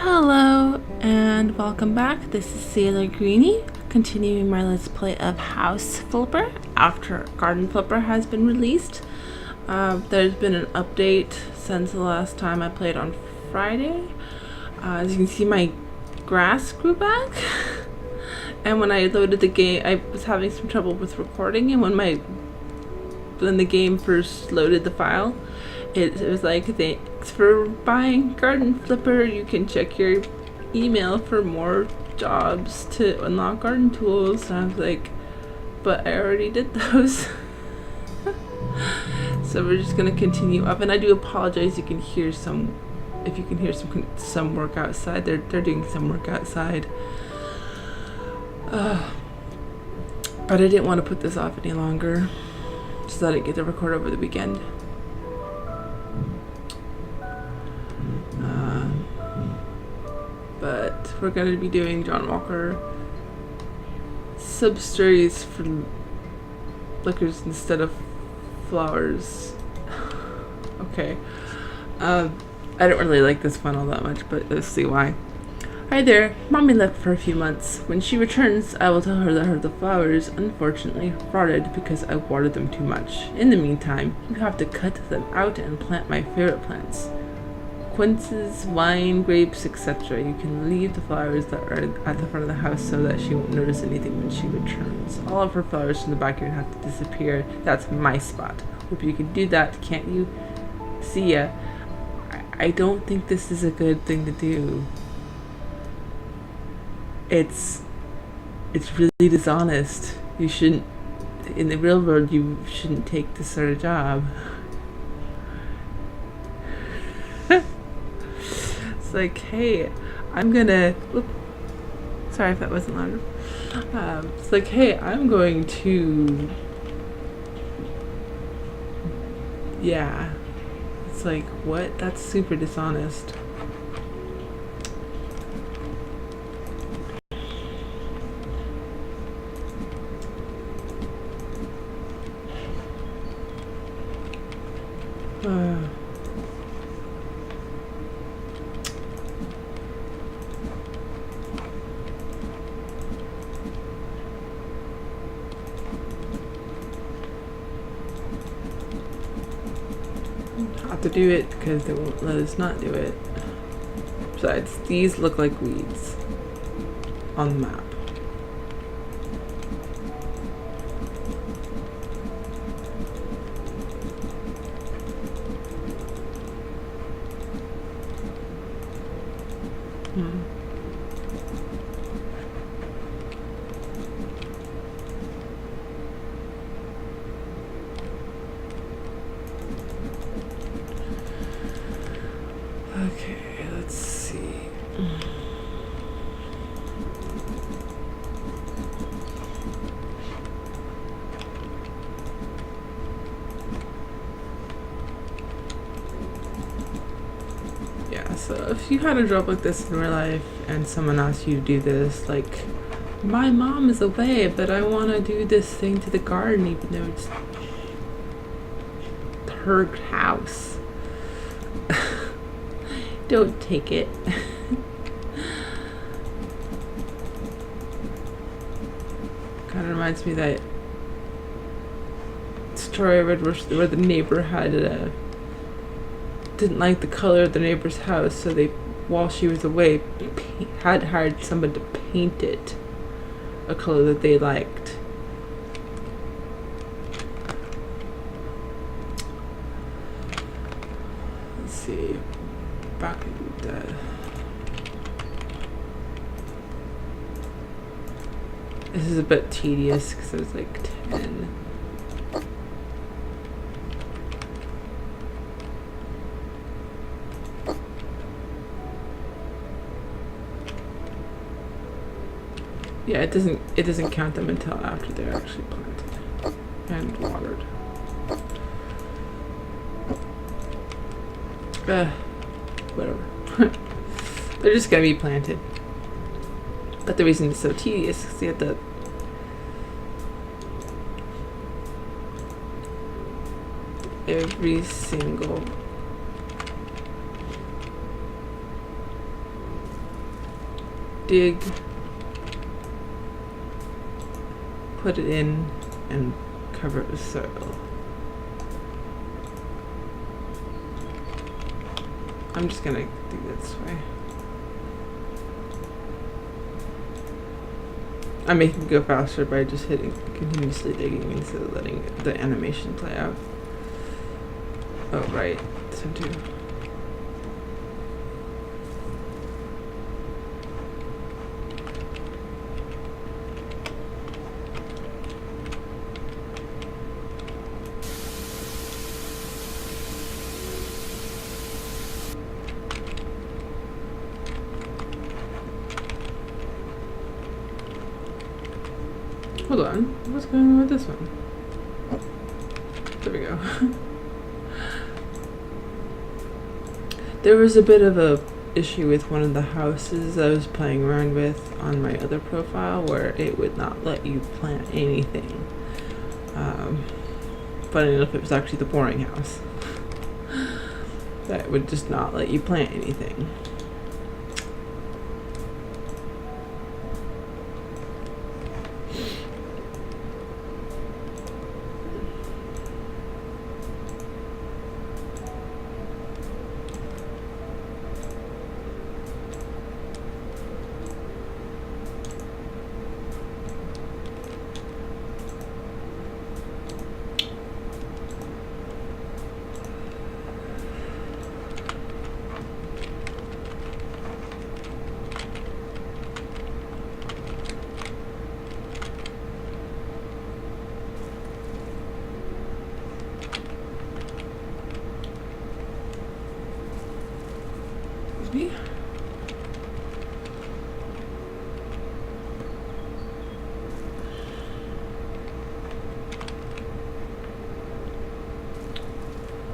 Hello and welcome back. This is Sailor Greenie, continuing my let's play of House Flipper after Garden Flipper has been released. There's been an update since the last time I played on Friday. As you can see, my grass grew back. And when I loaded the game, I was having some trouble with recording, and when the game first loaded the file, it was like, thanks for buying Garden Flipper. You can check your email for more jobs to unlock garden tools. And I was like, but I already did those. So we're just gonna continue up, and I do apologize. If you can hear some work outside. They're doing some work outside. But I didn't want to put this off any longer, so that I get to record over the weekend. But we're going to be doing John Walker sub-stories for liquors instead of flowers. Okay. I don't really like this one all that much, but let's see why. Hi there. Mommy left for a few months. When she returns, I will tell her that the flowers, unfortunately, rotted because I watered them too much. In the meantime, you have to cut them out and plant my favorite plants. Quinces, wine, grapes, etc. You can leave the flowers that are at the front of the house so that she won't notice anything when she returns. All of her flowers from the backyard have to disappear. That's my spot. Hope you can do that, can't you? See ya. I don't think this is a good thing to do. It's really dishonest. You shouldn't, in the real world, you shouldn't take this sort of job. It's like, hey, I'm gonna, sorry if that wasn't louder. It's like, hey, I'm going to, yeah. It's like, what? That's super dishonest. Have to do it because they won't let us not do it. Besides, these look like weeds on the map. Okay, let's see. Yeah, so if you had a job like this in real life and someone asked you to do this, like, my mom is away, but I want to do this thing to the garden even though it's her house. Don't take it. Kind of reminds me of that story I read where the neighbor didn't like the color of the neighbor's house, so they, while she was away, had hired someone to paint it a color that they liked. Let's see. Back in the, this is a bit tedious because it was like 10. Yeah, it doesn't count them until after they're actually planted and watered. Whatever. They're just gonna be planted. But the reason it's so tedious is because you have to every single dig, put it in, and cover it with soil. I'm just gonna do it this way. I'm making it go faster by just continuously digging instead of letting the animation play out. Oh, right. So too. Hold on, what's going on with this one? There we go. There was a bit of a issue with one of the houses I was playing around with on my other profile where it would not let you plant anything. Funny enough, it was actually the boring house that would just not let you plant anything. Me?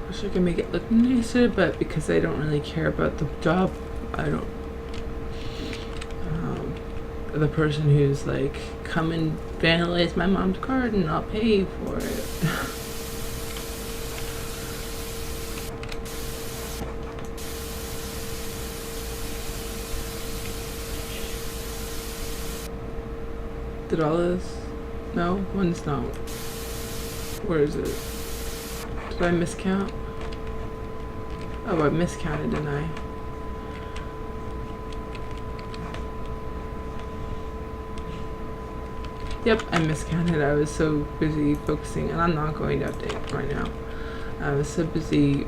Wish I could make it look nicer, but because I don't really care about the job, I don't. The person who's like, come and vandalize my mom's garden, I'll pay you for it. Did all this? No? One's not. Where is it? Did I miscount? Oh, I miscounted, didn't I? Yep, I miscounted. I was so busy focusing, and I'm not going to update right now. I was so busy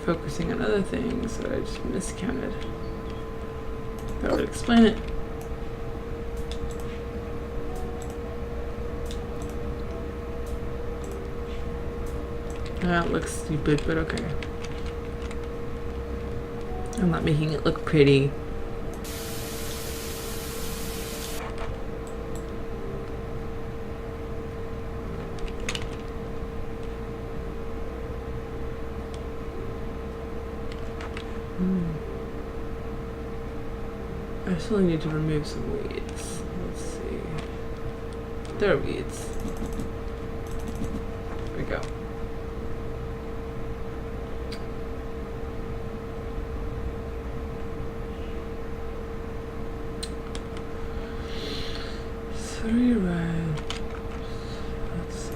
focusing on other things that I just miscounted. That would explain it. That looks stupid, but okay. I'm not making it look pretty. I still need to remove some weeds. Let's see. There are weeds. There we go. Three rows. Let's see.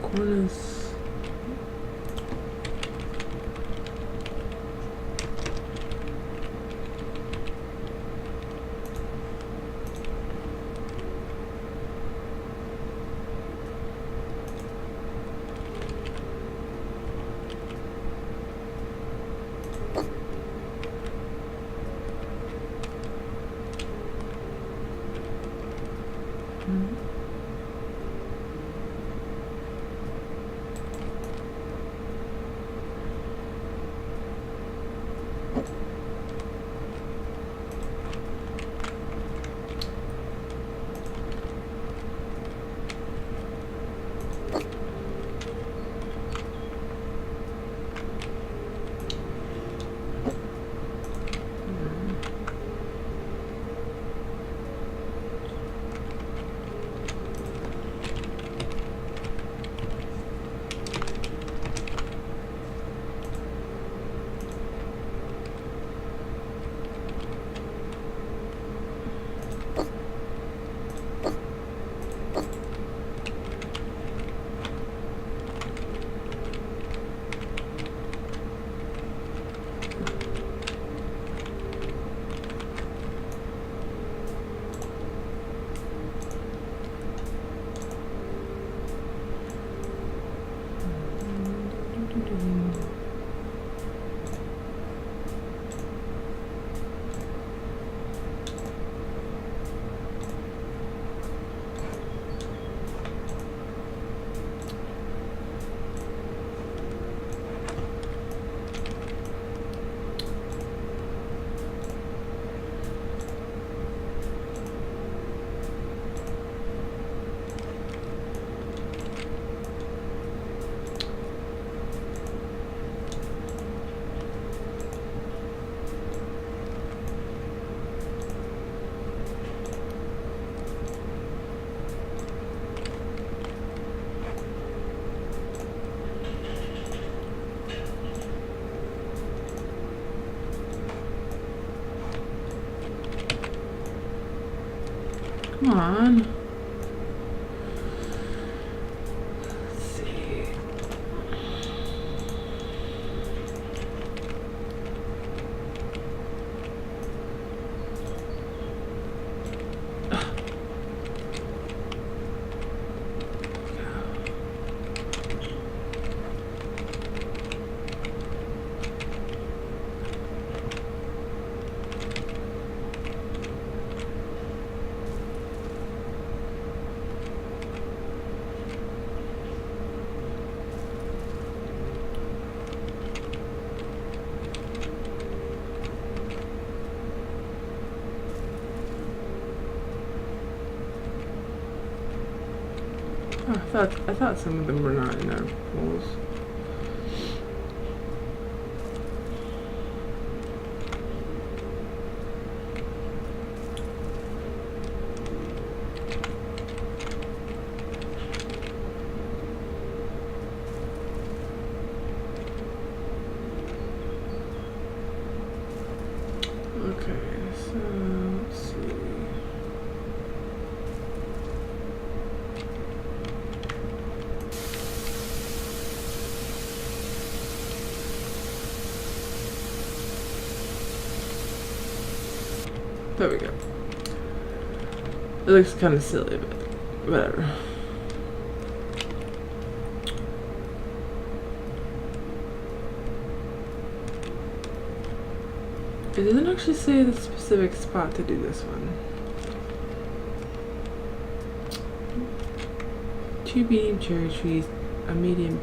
Corners. Come on. Let's see. Oh, I thought some of them were not in our pools. Okay, so let's see. There we go. It looks kind of silly, but whatever. It doesn't actually say the specific spot to do this one. 2 medium cherry trees, a medium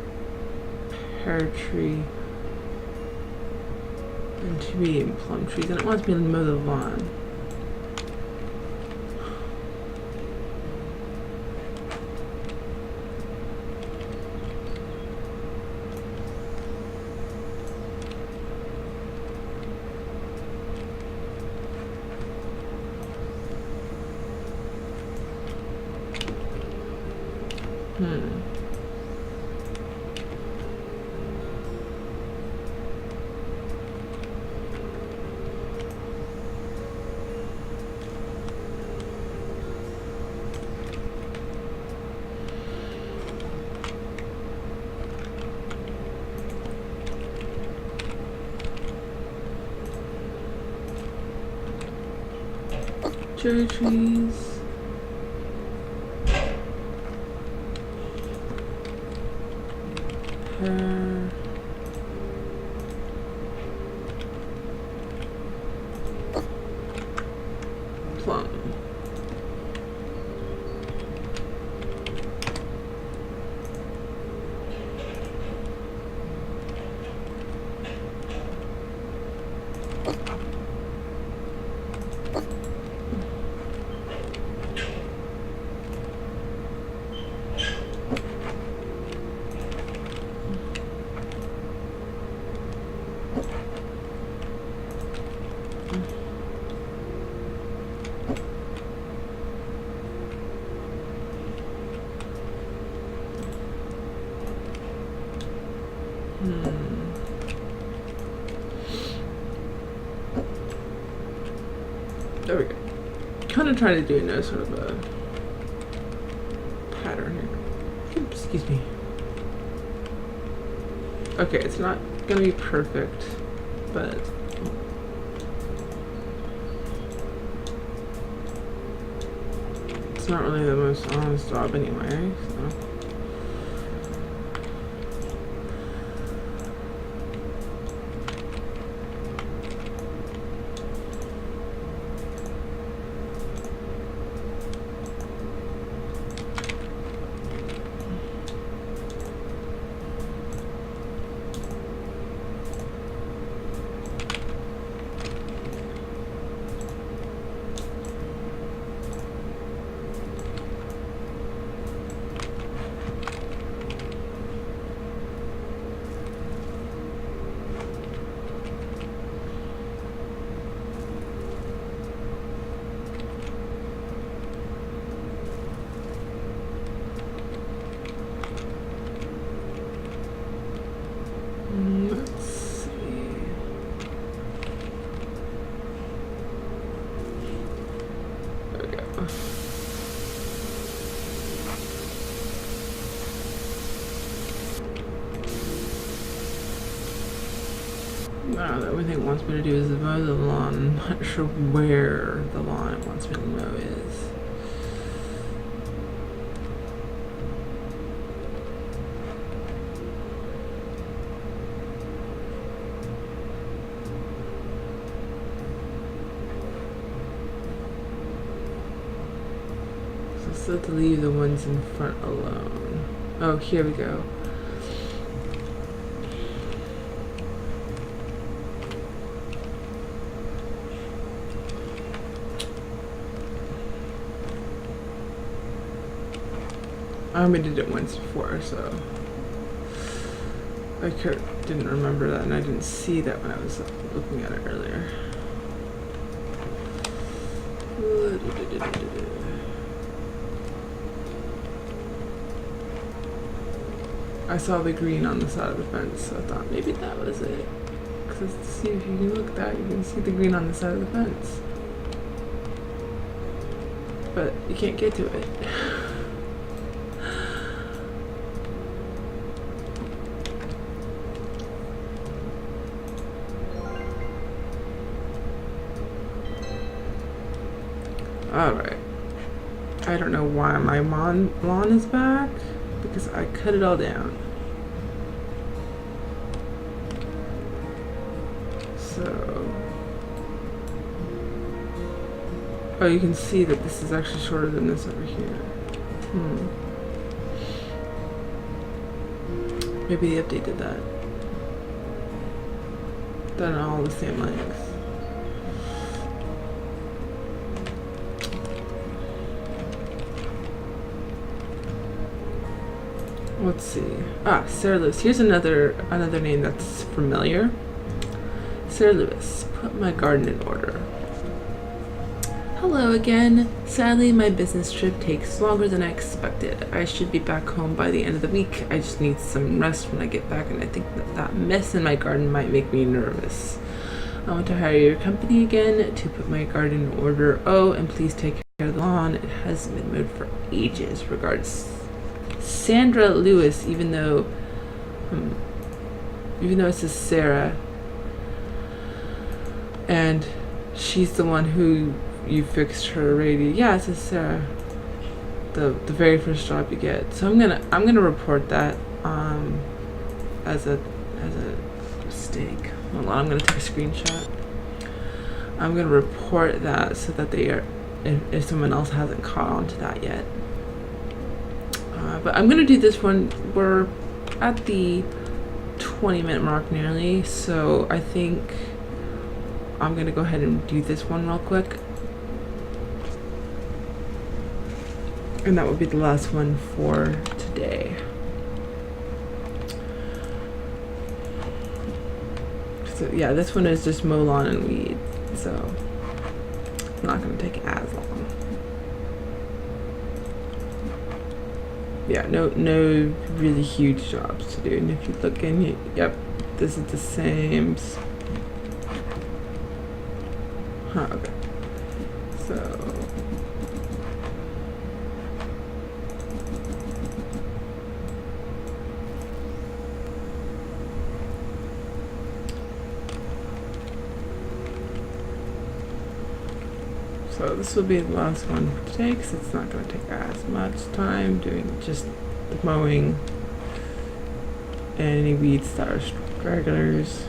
pear tree, and 2 medium plum trees, and it wants me to mow the lawn. Cherry trees. Pear. Plum. There we go. Kind of trying to do no sort of a pattern here. Oops, excuse me. Okay, it's not gonna be perfect, but it's not really the most honest job anyway, so. Let's see. There we go. The only thing it wants me to do is mow the lawn. I'm not sure where the lawn it wants me to mow is. So still to leave the ones in front alone. Oh, here we go. I only did it once before, so I didn't remember that, and I didn't see that when I was looking at it earlier. I saw the green on the side of the fence, so I thought maybe that was it. Because see, if you look back, you can see the green on the side of the fence. But you can't get to it. Alright. I don't know why my lawn is back, because I cut it all down. So... oh, you can see that this is actually shorter than this over here. Maybe the update did that. They're not all the same length. Let's see. Sarah Lewis. Here's another name that's familiar. Sarah Lewis. Put my garden in order. Hello again. Sadly, my business trip takes longer than I expected. I should be back home by the end of the week. I just need some rest when I get back, and I think that mess in my garden might make me nervous. I want to hire your company again to put my garden in order. Oh, and please take care of the lawn. It hasn't been mowed for ages. Regards, Sandra Lewis, even though it says Sarah, and she's the one who you fixed her radio. Yeah, it says Sarah. The very first job you get. So I'm gonna report that as a mistake. Hold on, I'm gonna take a screenshot. I'm gonna report that so that they are, if someone else hasn't caught on to that yet. But I'm gonna do this one. We're at the 20-minute mark nearly, so I think I'm gonna go ahead and do this one real quick. And that would be the last one for today. So yeah, this one is just mow lawn and weed, so it's not gonna take as long. Yeah, no really huge jobs to do. And if you look in here, yep, this is the same. Okay. So this will be the last one for today, because it's not going to take as much time doing just the mowing and any weeds that are stragglers.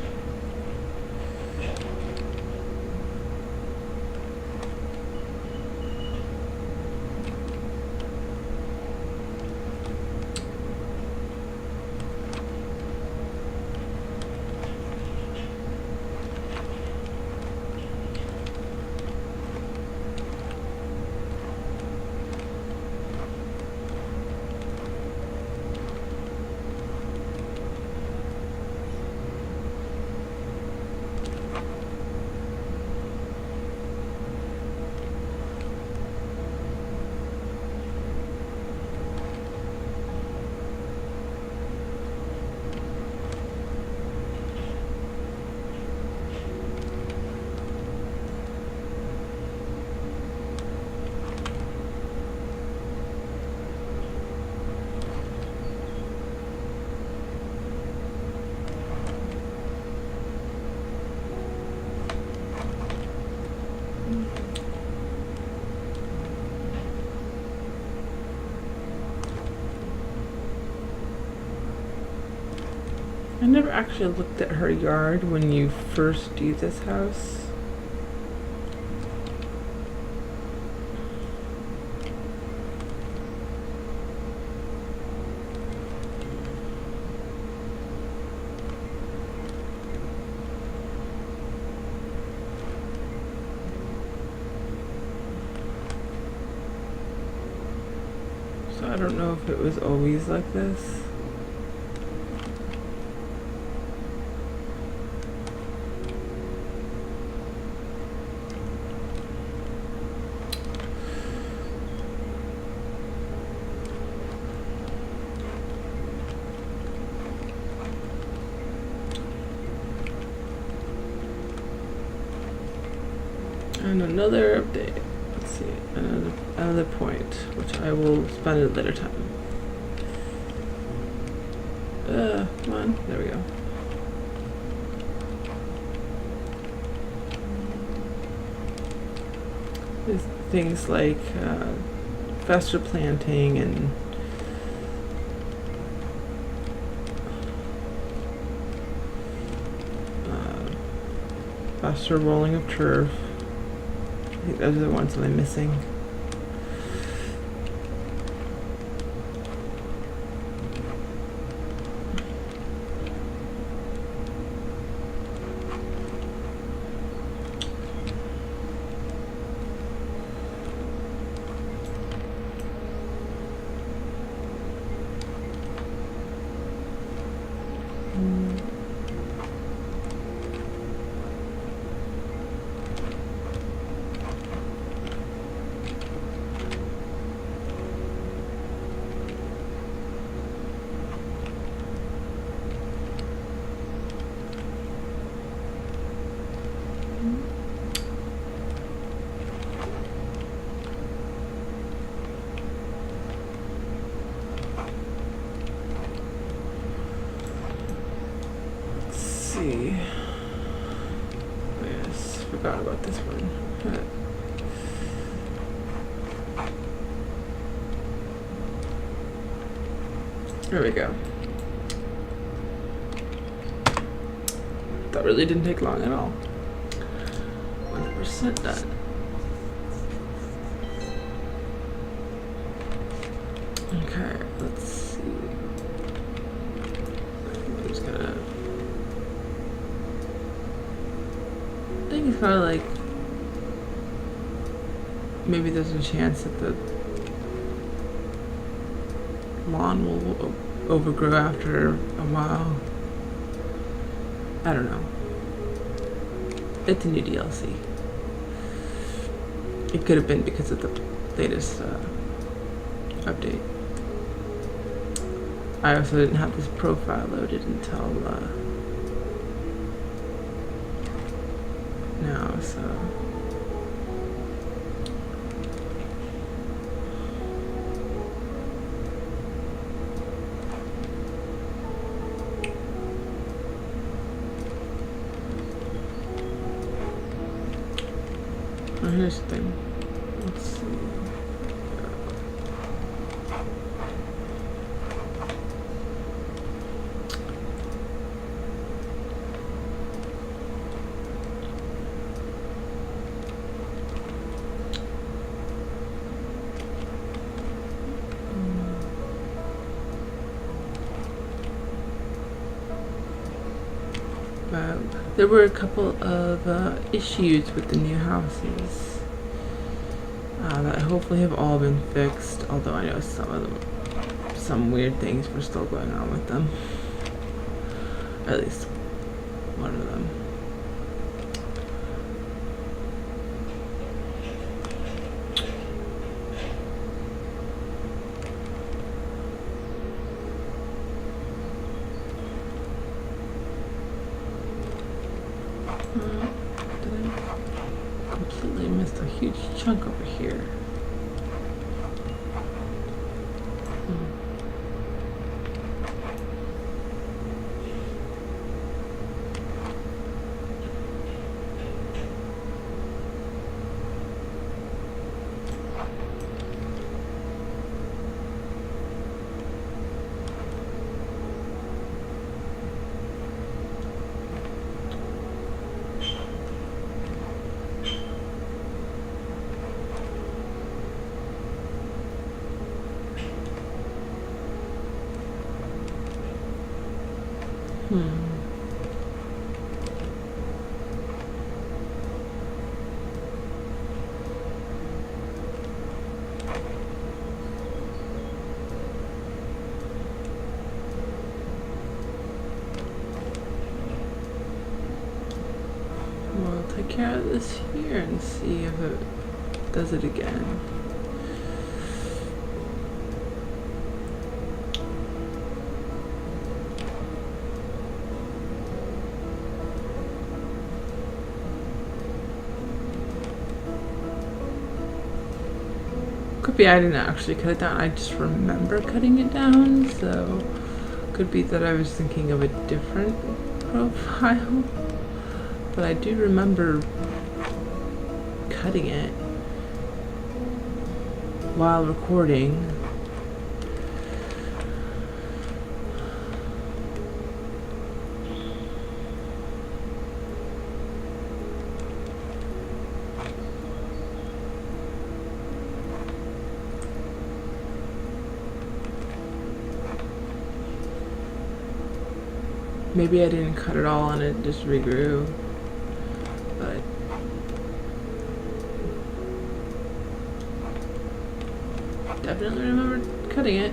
I never actually looked at her yard when you first do this house. So I don't know if it was always like this. And another update. Let's see, another point, which I will spend at a later time. Come on, there we go. There's things like faster planting and faster rolling of turf. I think those are the ones that I'm missing. See. Yes, forgot about this one. There we go. That really didn't take long at all. 100% done. Okay, let's see. I'm just gonna. I think it's kind of like maybe there's a chance that the lawn will overgrow after a while. I don't know. It's a new DLC. It could have been because of the latest update. I also didn't have this profile loaded until now, so. Oh, here's the thing. Let's see. There were a couple of issues with the new houses that hopefully have all been fixed, although I know some weird things were still going on with them. Or at least one of them. Did I completely missed a huge chunk over here? We'll take care of this here and see if it does it again. Could be I didn't actually cut it down, I just remember cutting it down, so could be that I was thinking of a different profile, but I do remember cutting it while recording. Maybe I didn't cut it all and it just regrew, but definitely remember cutting it.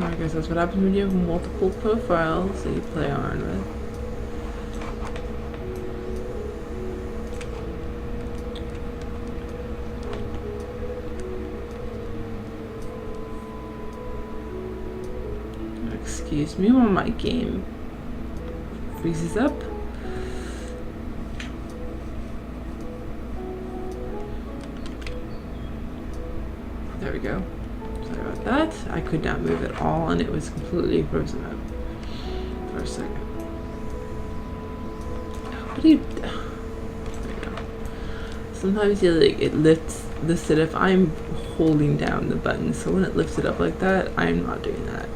I guess that's what happens when you have multiple profiles that you play on with. Excuse me while my game freezes up. There we go. Sorry about that. I could not move at all and it was completely frozen up for a second. What do you... There we go. Sometimes you like it lifts it if I'm holding down the button, so when it lifts it up like that, I'm not doing that.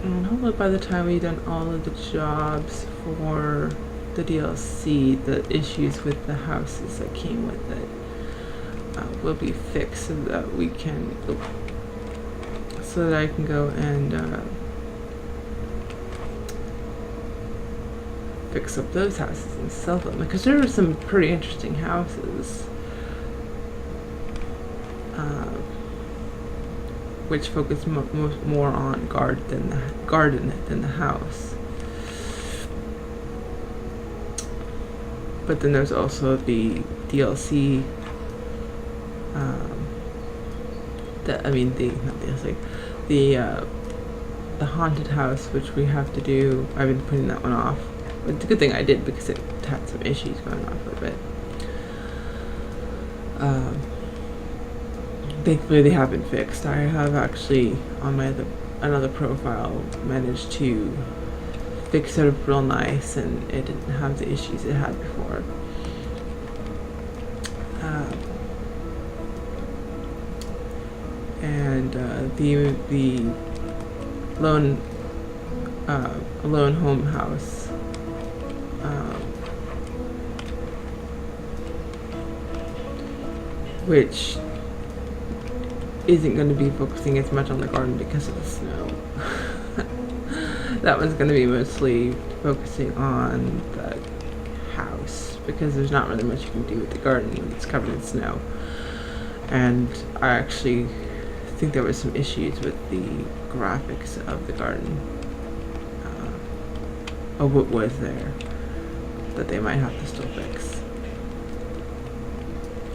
And hopefully by the time we've done all of the jobs for the DLC, the issues with the houses that came with it will be fixed so that we can, so that I can go and fix up those houses and sell them, because there were some pretty interesting houses which focus more on garden than the house. But then there's also the DLC. Not DLC. The haunted house, which we have to do. I've been putting that one off. But it's a good thing I did because it had some issues going on for a bit. Thankfully they have been fixed. I have actually on my another profile managed to fix it up real nice, and it didn't have the issues it had before. And the lone home house which isn't going to be focusing as much on the garden because of the snow. That one's going to be mostly focusing on the house because there's not really much you can do with the garden when it's covered in snow. And I actually think there was some issues with the graphics of the garden. of what was there that they might have to still fix.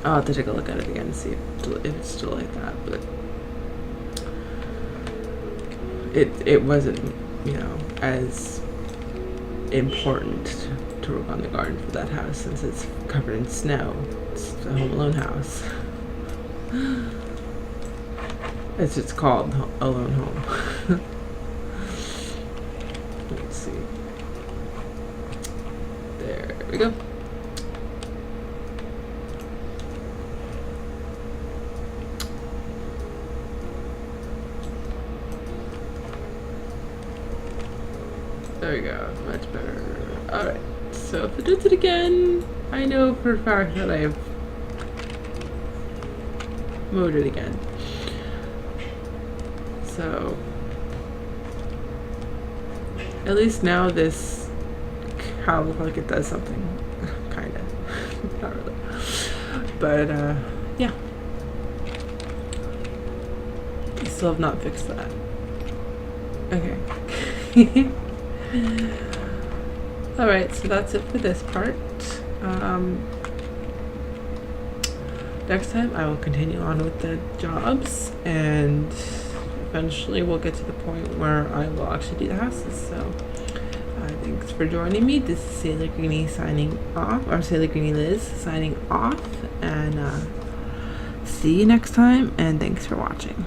I'll have to take a look at it again and see if it's still like that, but it wasn't, you know, as important to work on the garden for that house since it's covered in snow. It's a Home Alone house. It's just called Alone Home. Let's see. There we go. There we go, much better. Alright, so if it does it again, I know for a fact that I've mowed it again. So, at least now this cow looks like it does something. Kinda. Not really. But, yeah. I still have not fixed that. Okay. Alright, so that's it for this part. Next time I will continue on with the jobs and eventually we'll get to the point where I will actually do the houses. So thanks for joining me. This is Sailor Greenie signing off, or Sailor Greenie Liz signing off, and see you next time, and thanks for watching.